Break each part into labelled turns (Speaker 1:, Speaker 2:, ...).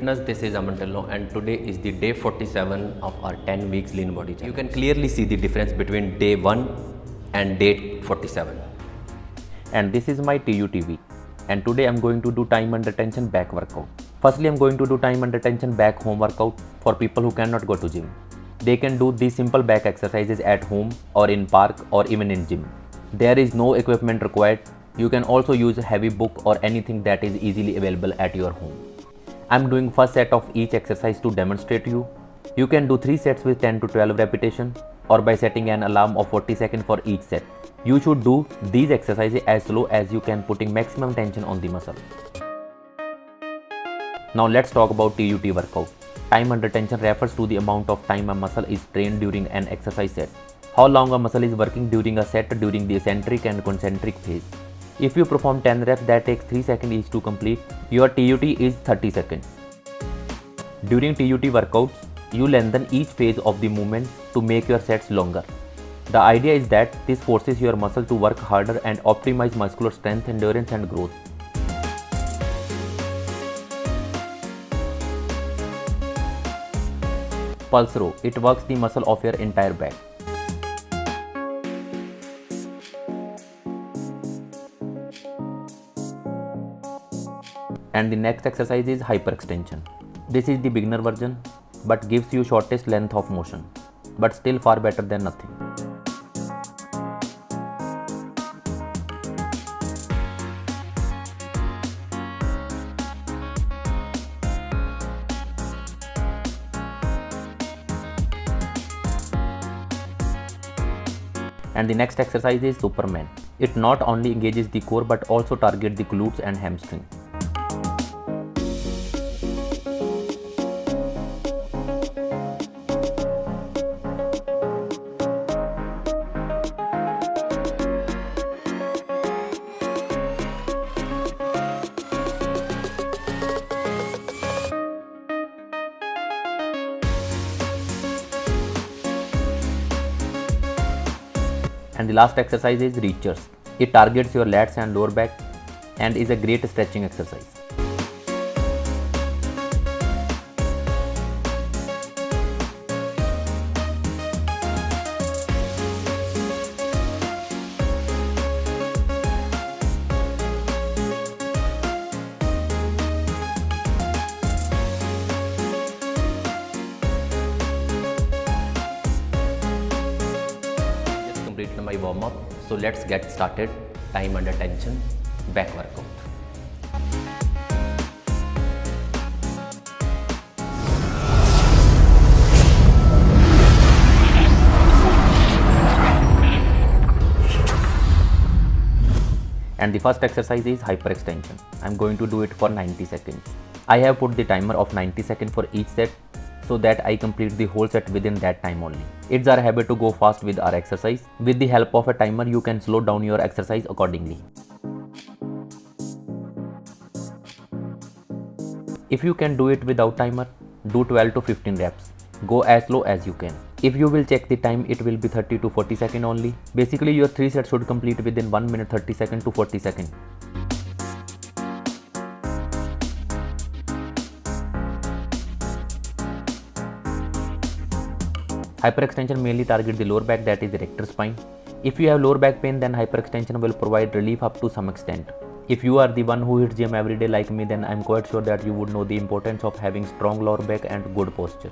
Speaker 1: Fitness, this is Aman Tillo and today is the day 47 of our 10 weeks lean body challenge. You can clearly see the difference between day 1 and day 47.
Speaker 2: And this is my TUTV, and today I'm going to do time under tension back workout. Firstly, I'm going to do time under tension back home workout for people who cannot go to gym. They can do these simple back exercises at home or in park or even in gym. There is no equipment required. You can also use a heavy book or anything that is easily available at your home. I'm doing first set of each exercise to demonstrate you. You can do 3 sets with 10 to 12 repetition or by setting an alarm of 40 seconds for each set. You should do these exercises as slow as you can, putting maximum tension on the muscle. Now let's talk about TUT workout. Time under tension refers to the amount of time a muscle is trained during an exercise set. How long a muscle is working during a set during the eccentric and concentric phase. If you perform 10 reps that takes 3 seconds each to complete, your TUT is 30 seconds. During TUT workouts, you lengthen each phase of the movement to make your sets longer. The idea is that this forces your muscle to work harder and optimize muscular strength, endurance and growth. Pulse row, it works the muscle of your entire back. And the next exercise is hyperextension. This is the beginner version, but gives you shortest length of motion, but still far better than nothing. And the next exercise is Superman. It not only engages the core but also targets the glutes and hamstring. And the last exercise is reachers. It targets your lats and lower back and is a great stretching exercise.
Speaker 1: Completed my warm up, so let's get started. Time under tension back workout.
Speaker 2: And the first exercise is hyperextension. I'm going to do it for 90 seconds. I have put the timer of 90 seconds for each set so that I complete the whole set within that time only. It's our habit to go fast with our exercise. With the help of a timer, you can slow down your exercise accordingly. If you can do it without timer, do 12 to 15 reps. Go as slow as you can. If you will check the time, it will be 30 to 40 seconds only. Basically, your 3 sets should complete within 1 minute 30 seconds to 40 seconds. Hyperextension mainly targets the lower back, that is erector spine. If you have lower back pain, then hyperextension will provide relief up to some extent. If you are the one who hits gym every day like me, then I'm quite sure that you would know the importance of having strong lower back and good posture.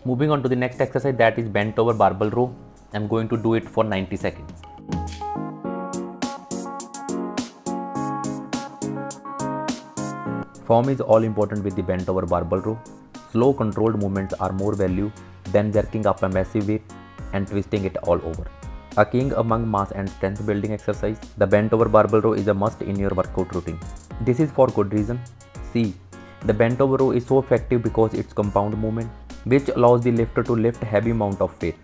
Speaker 2: Moving on to the next exercise, that is bent over barbell row. I'm going to do it for 90 seconds. Form is all important with the bent over barbell row. Slow controlled movements are more value than jerking up a massive weight and twisting it all over. A king among mass and strength building exercise, the bent over barbell row is a must in your workout routine. This is for good reason. See, the bent over row is so effective because it's compound movement, which allows the lifter to lift heavy amount of weight.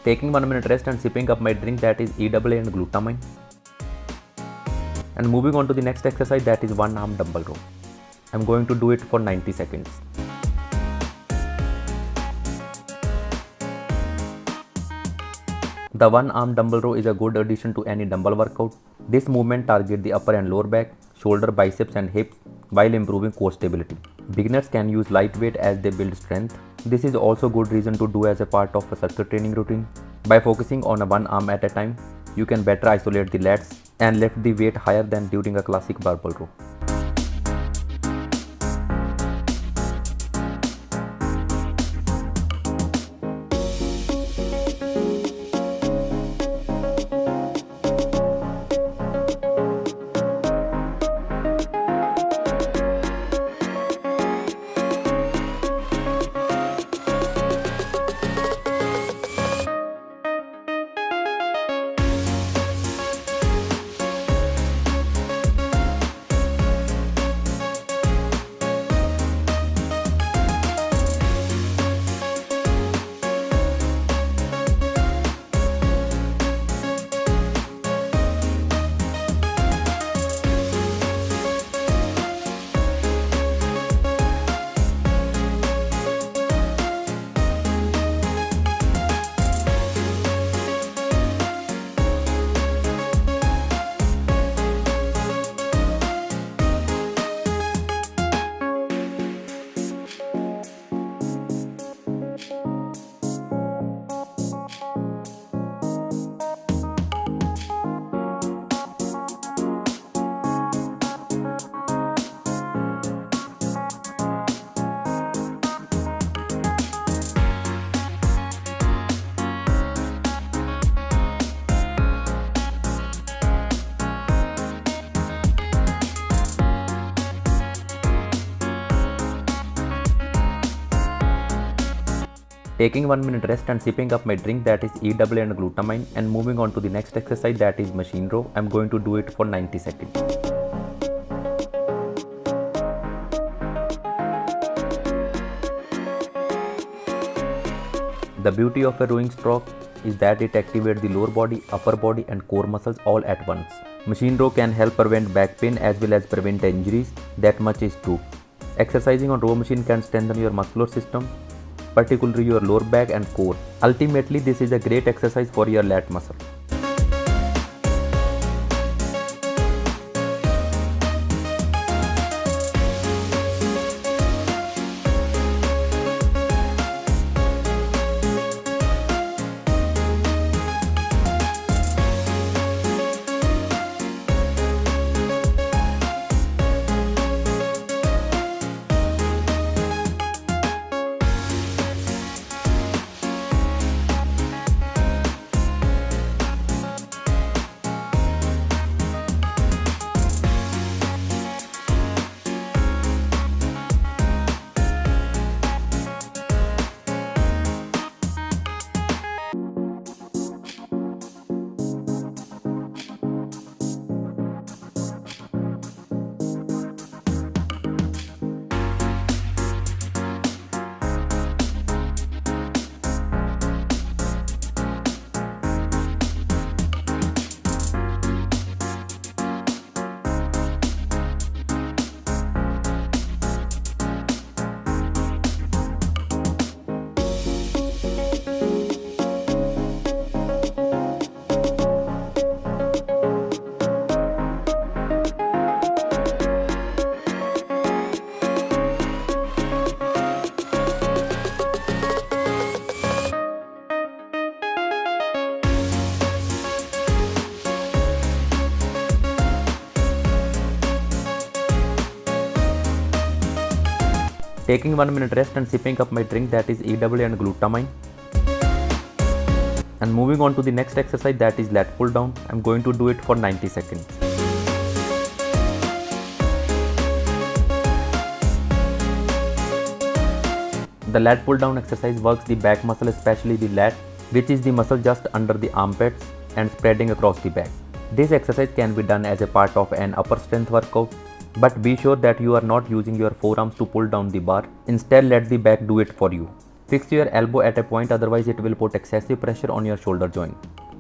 Speaker 2: Taking 1 minute rest and sipping up my drink, that is EAA and glutamine. And moving on to the next exercise, that is one arm dumbbell row. I'm going to do it for 90 seconds. The one arm dumbbell row is a good addition to any dumbbell workout. This movement targets the upper and lower back, shoulder, biceps and hips while improving core stability. Beginners can use lightweight as they build strength. This is also good reason to do as a part of a circuit training routine. By focusing on a one arm at a time, you can better isolate the lats and lift the weight higher than during a classic barbell row. Taking 1 minute rest and sipping up my drink, that is EAA and glutamine, and moving on to the next exercise, that is machine row. I'm going to do it for 90 seconds. The beauty of a rowing stroke is that it activates the lower body, upper body and core muscles all at once. Machine row can help prevent back pain as well as prevent injuries, that much is true. Exercising on row machine can strengthen your muscular system, particularly your lower back and core. Ultimately, this is a great exercise for your lat muscle. Taking 1 minute rest and sipping up my drink, that is EW and glutamine. And moving on to the next exercise, that is lat pull down. I'm going to do it for 90 seconds. The lat pull down exercise works the back muscle, especially the lat, which is the muscle just under the armpits and spreading across the back. This exercise can be done as a part of an upper strength workout, but be sure that you are not using your forearms to pull down the bar. Instead, let the back do it for you. Fix your elbow at a point, otherwise it will put excessive pressure on your shoulder joint.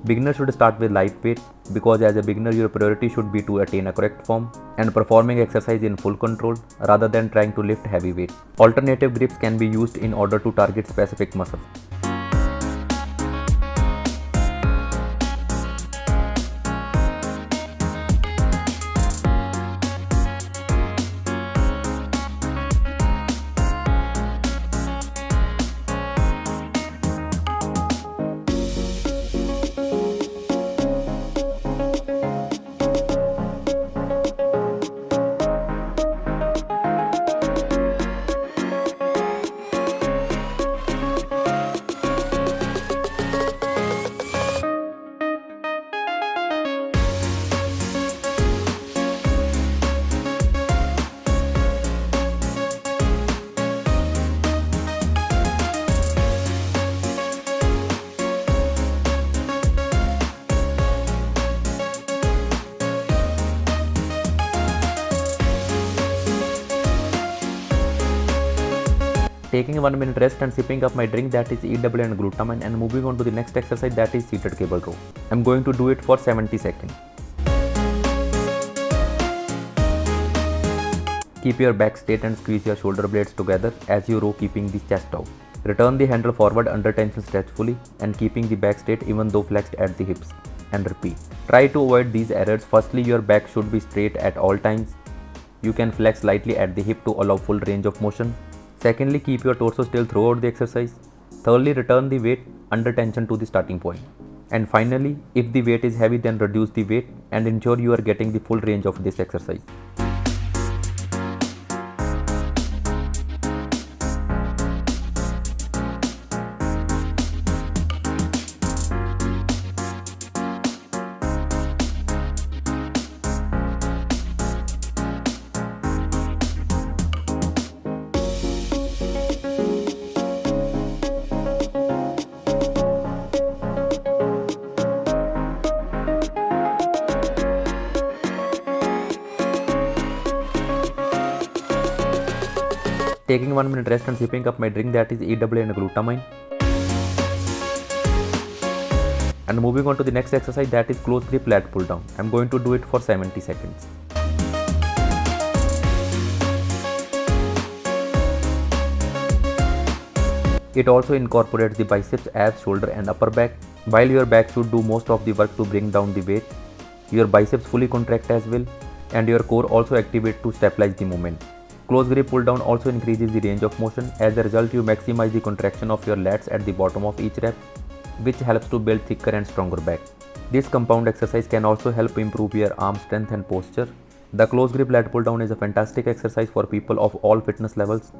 Speaker 2: Beginners should start with light weight, because as a beginner your priority should be to attain a correct form and performing exercise in full control rather than trying to lift heavy weight. Alternative grips can be used in order to target specific muscles. Taking 1 minute rest and sipping up my drink, that is EW and glutamine, and moving on to the next exercise, that is seated cable row. I'm going to do it for 70 seconds. Keep your back straight and squeeze your shoulder blades together as you row, keeping the chest out. Return the handle forward under tension stretchfully and keeping the back straight even though flexed at the hips, and repeat. Try to avoid these errors. Firstly, your back should be straight at all times. You can flex slightly at the hip to allow full range of motion. Secondly, keep your torso still throughout the exercise. Thirdly, return the weight under tension to the starting point. And finally, if the weight is heavy, then reduce the weight and ensure you are getting the full range of this exercise. Taking 1 minute rest and sipping up my drink, that is EW and glutamine. And moving on to the next exercise, that is close grip lat pull down. I'm going to do it for 70 seconds. It also incorporates the biceps, abs, shoulder and upper back. While your back should do most of the work to bring down the weight, your biceps fully contract as well, and your core also activates to stabilize the movement. Close grip pull down also increases the range of motion. As a result, you maximize the contraction of your lats at the bottom of each rep, which helps to build thicker and stronger back. This compound exercise can also help improve your arm strength and posture. The close grip lat pull down is a fantastic exercise for people of all fitness levels.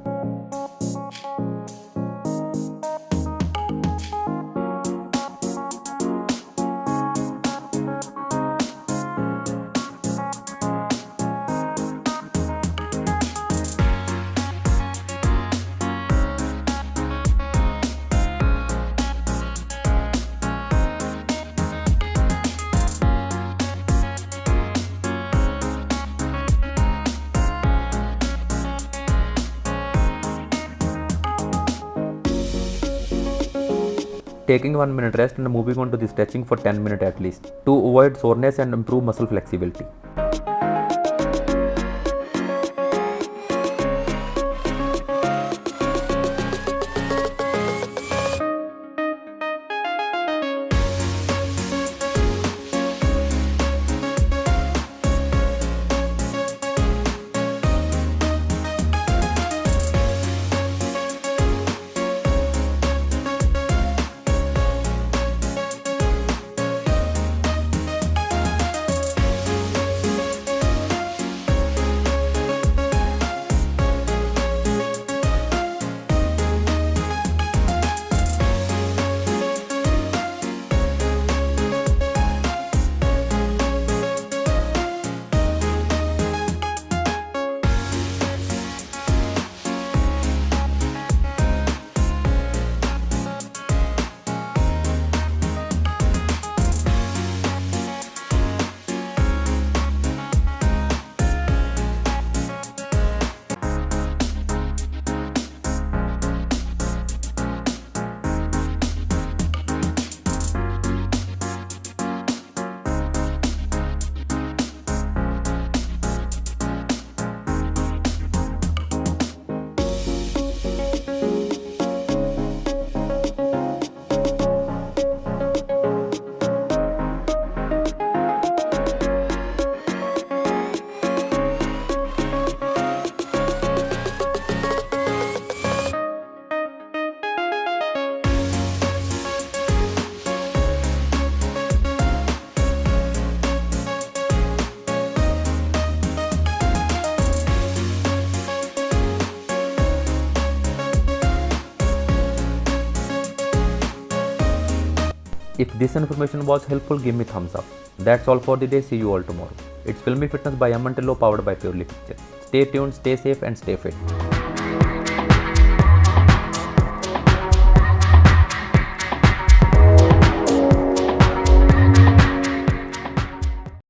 Speaker 2: Taking 1 minute rest and moving on to the stretching for 10 minutes at least to avoid soreness and improve muscle flexibility. If this information was helpful, give me thumbs up. That's all for the day. See you all tomorrow. It's Filmy Fitness by Aman Tillo, powered by Purely Picture. Stay tuned, stay safe and stay fit.